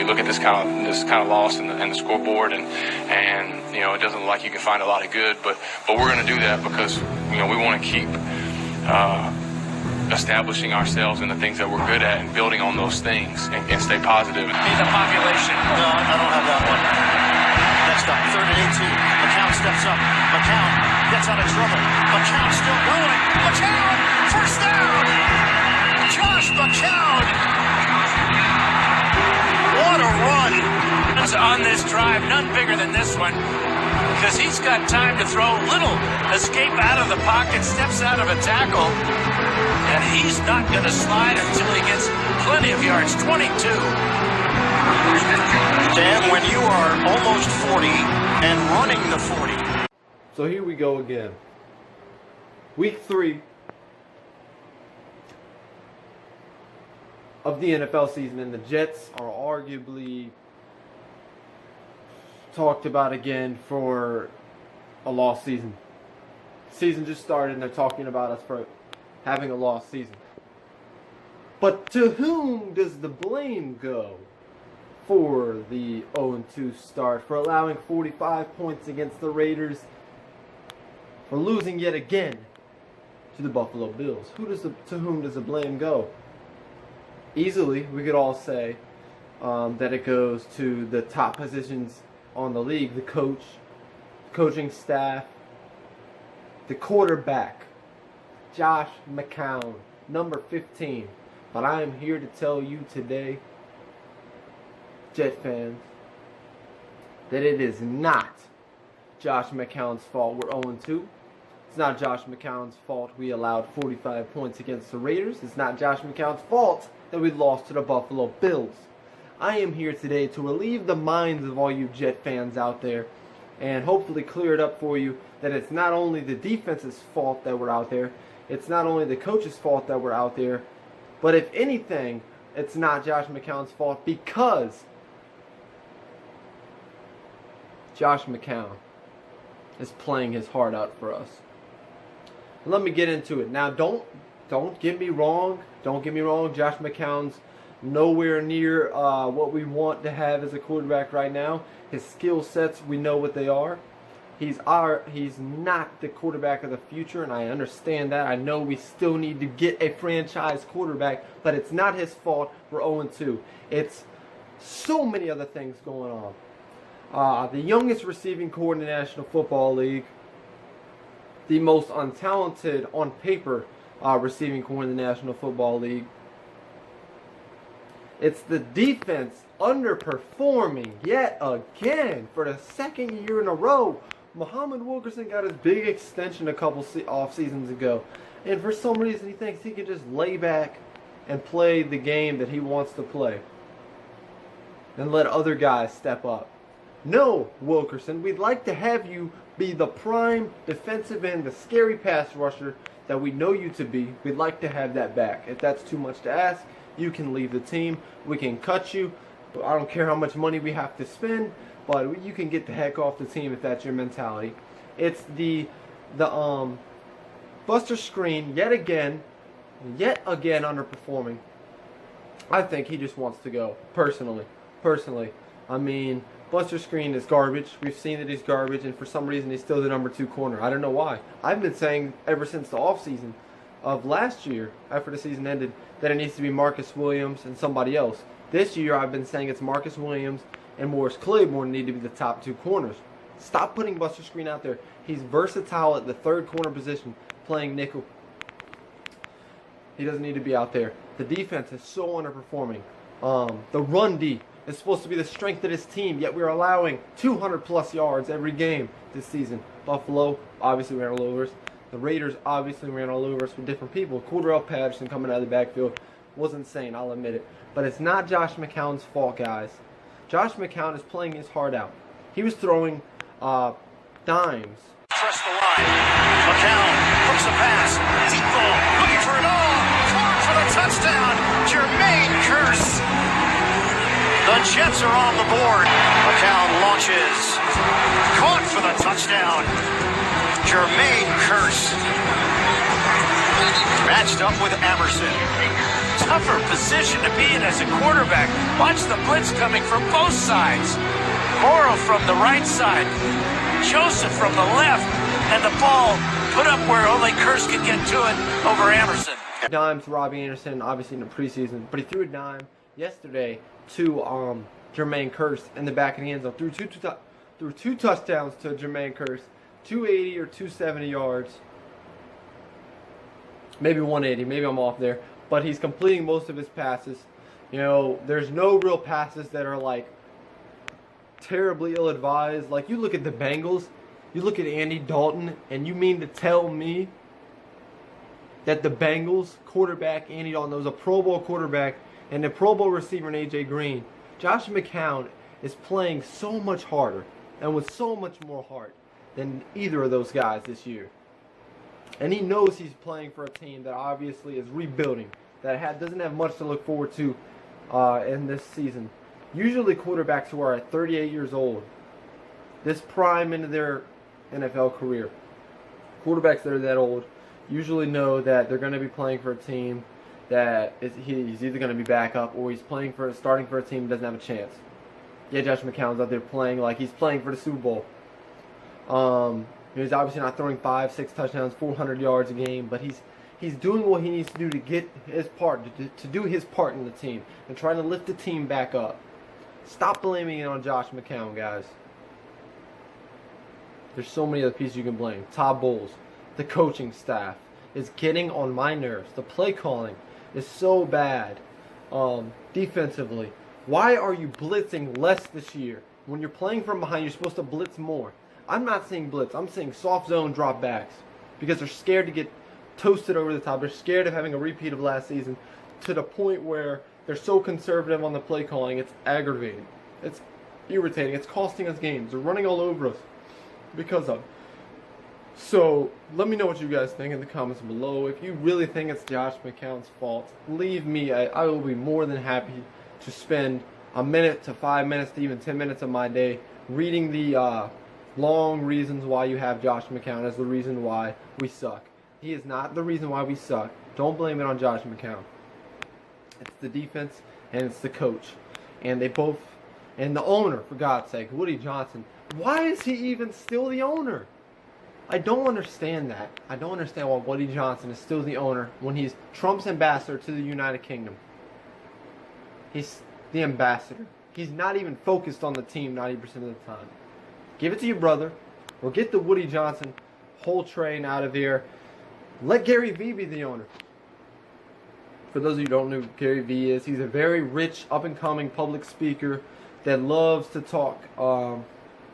look at this kind of loss and the scoreboard, and it doesn't look like you can find a lot of good, but we're going to do that because we want to keep establishing ourselves in the things that we're good at and building on those things and stay positive. Be the population. No, I don't have that one. Next up, 3rd and 18. McCown steps up. McCown gets out of trouble. McCown still going. McCown, first down. Josh McCown. What a run. It's on this drive, none bigger than this one, because he's got time to throw. Little escape out of the pocket, steps out of a tackle, and he's not going to slide until he gets plenty of yards. 22. Dan, when you are almost 40 and running the 40. So here we go again. Week 3 of the NFL season, and the Jets are arguably talked about again for a lost season. Season just started and they're talking about us for having a lost season. But to whom does the blame go for the 0-2 start, for allowing 45 points against the Raiders, for losing yet again to the Buffalo Bills? To whom does the blame go? Easily, we could all say that it goes to the top positions on the league, the coach, coaching staff, the quarterback, Josh McCown, number 15. But I am here to tell you today, Jet fans, that it is not Josh McCown's fault we're 0-2. It's not Josh McCown's fault we allowed 45 points against the Raiders. It's not Josh McCown's fault that we lost to the Buffalo Bills. I am here today to relieve the minds of all you Jet fans out there and hopefully clear it up for you that it's not only the defense's fault that we're out there, it's not only the coach's fault that we're out there, but if anything, it's not Josh McCown's fault because Josh McCown is playing his heart out for us. Let me get into it. Now, don't get me wrong. Don't get me wrong. Josh McCown's nowhere near what we want to have as a quarterback right now. His skill sets, we know what they are. He's not the quarterback of the future, and I understand that. I know we still need to get a franchise quarterback, but it's not his fault we're 0-2. It's so many other things going on. The youngest receiving core in the National Football League, the most untalented on paper receiving core in the National Football League. It's the defense underperforming yet again for the second year in a row. Muhammad Wilkerson got his big extension a couple off seasons ago, and for some reason he thinks he can just lay back and play the game that he wants to play and let other guys step up. No, Wilkerson, we'd like to have you be the prime defensive end, the scary pass rusher that we know you to be. We'd like to have that back. If that's too much to ask, you can leave the team. We can cut you. I don't care how much money we have to spend, but you can get the heck off the team if that's your mentality. It's the Buster Screen yet again underperforming. I think he just wants to go, personally. I mean, Buster Screen is garbage. We've seen that he's garbage, and for some reason he's still the number 2 corner. I don't know why. I've been saying ever since the offseason of last year, after the season ended, that it needs to be Marcus Williams and somebody else. This year I've been saying it's Marcus Williams and Morris Claiborne need to be the top 2 corners. Stop putting Buster Screen out there. He's versatile at the 3rd corner position, playing nickel. He doesn't need to be out there. The defense is so underperforming. The run D is supposed to be the strength of this team, yet we're allowing 200-plus yards every game this season. Buffalo obviously ran all over us. The Raiders obviously ran all over us with different people. Cordarrelle Patterson coming out of the backfield was insane, I'll admit it. But it's not Josh McCown's fault, guys. Josh McCown is playing his heart out. He was throwing dimes. Press the line. McCown hooks a pass. Deep ball. Looking for it all. Caught for the touchdown. Jermaine Kearse. The Jets are on the board. McCown launches. Caught for the touchdown. Jermaine Kearse. Matched up with Emerson. tougher position to be in as a quarterback. Watch the blitz coming from both sides. Morrow from the right side, Joseph from the left, and the ball put up where only Kearse could get to it over Emerson. Dime to Robbie Anderson, obviously in the preseason, but he threw a dime yesterday to Jermaine Kearse in the back of the end zone. Threw two touchdowns to Jermaine Kearse, 280 or 270 yards. Maybe 180, maybe I'm off there. But he's completing most of his passes. You know, there's no real passes that are like terribly ill-advised. Like, you look at the Bengals, you look at Andy Dalton, and you mean to tell me that the Bengals quarterback, Andy Dalton, was a Pro Bowl quarterback, and the Pro Bowl receiver in A.J. Green, Josh McCown, is playing so much harder and with so much more heart than either of those guys this year. And he knows he's playing for a team that obviously is rebuilding, that doesn't have much to look forward to in this season. Usually quarterbacks who are at 38 years old, this prime into their NFL career, quarterbacks that are that old usually know that they're going to be playing for a team that he's either going to be backup or he's starting for a team that doesn't have a chance. Yeah, Josh McCown's out there playing like he's playing for the Super Bowl. He's obviously not throwing 5-6 touchdowns, 400 yards a game, but he's doing what he needs to do to get his part, to do his part in the team, and trying to lift the team back up. Stop blaming it on Josh McCown, guys. There's so many other pieces you can blame. Todd Bowles, the coaching staff, is getting on my nerves. The play calling is so bad defensively. Why are you blitzing less this year? When you're playing from behind, you're supposed to blitz more. I'm not seeing blitz. I'm seeing soft zone drop backs because they're scared to get toasted over the top. They're scared of having a repeat of last season, to the point where they're so conservative on the play calling, it's aggravating. It's irritating. It's costing us games. They're running all over us because of. So let me know what you guys think in the comments below. If you really think it's Josh McCown's fault, leave me. I will be more than happy to spend a minute to 5 minutes to even 10 minutes of my day reading the long reasons why you have Josh McCown as the reason why we suck. He is not the reason why we suck. Don't blame it on Josh McCown. It's the defense and it's the coach. And they both, and the owner, for God's sake, Woody Johnson. Why is he even still the owner? I don't understand that. I don't understand why Woody Johnson is still the owner when he's Trump's ambassador to the United Kingdom. He's the ambassador. He's not even focused on the team 90% of the time. Give it to your brother, or get the Woody Johnson whole train out of here. Let Gary Vee be the owner. For those of you who don't know who Gary Vee is, he's a very rich, up-and-coming public speaker that loves to talk,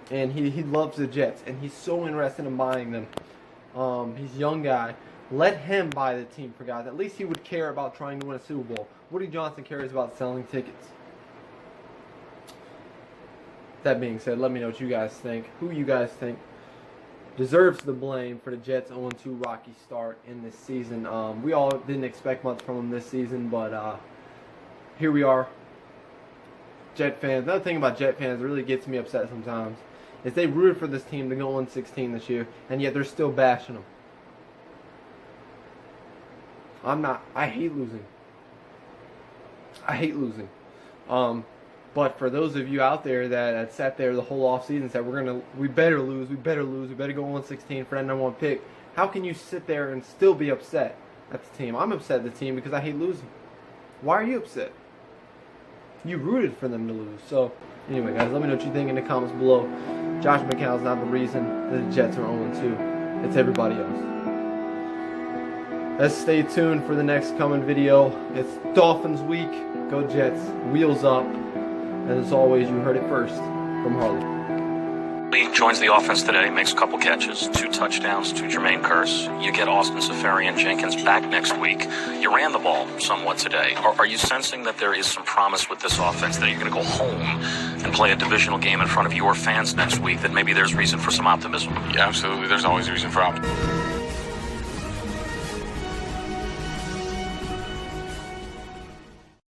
and he loves the Jets, and he's so interested in buying them. He's a young guy. Let him buy the team, for guys. At least he would care about trying to win a Super Bowl. Woody Johnson cares about selling tickets. That being said, let me know what you guys think. Who you guys think deserves the blame for the Jets' 0-2 rocky start in this season. We all didn't expect much from them this season, but here we are. Jet fans. Another thing about Jet fans that really gets me upset sometimes is they rooted for this team to go 1-16 this year, and yet they're still bashing them. I hate losing. I hate losing. But for those of you out there that sat there the whole offseason and said, we better lose, we better go 1-16 for that number 1 pick, how can you sit there and still be upset at the team? I'm upset at the team because I hate losing. Why are you upset? You rooted for them to lose. So, anyway, guys, let me know what you think in the comments below. Josh McCown is not the reason that the Jets are 0-2. It's everybody else. Let's stay tuned for the next coming video. It's Dolphins week. Go Jets. Wheels up. And as always, you heard it first from Harley. Lee joins the offense today, makes a couple catches, 2 touchdowns to Jermaine Kearse. You get Austin Seferian-Jenkins back next week. You ran the ball somewhat today. Are you sensing that there is some promise with this offense, that you're going to go home and play a divisional game in front of your fans next week, that maybe there's reason for some optimism? Yeah, absolutely. There's always a reason for optimism.